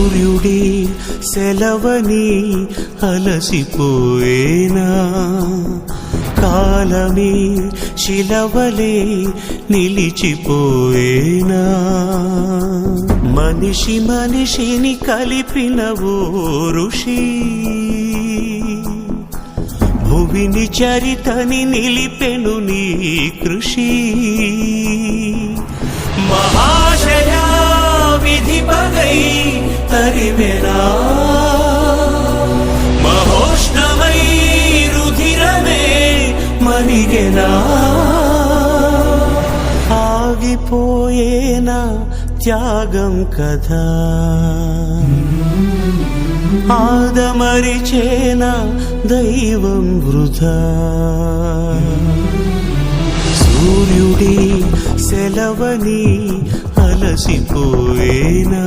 సూర్యుడి సెలవని అలసిపోయేనా, కాలమే శిలవలే నిలిచిపోయేనా, మనిషి మనిషిని కలిపిన ఓ ఋషి, భువిని చరితని నిలిపెను నీ కృషి. మహాశయా విధి పగై తరివెనా, మహోష్ణమై రుధిరమే మరిగెనా, ఆగిపోయేనా త్యాగం కదా, ఆదమరిచేనా దైవం వృధా. సూర్యుడి సెలవని అలసిపోయేనా,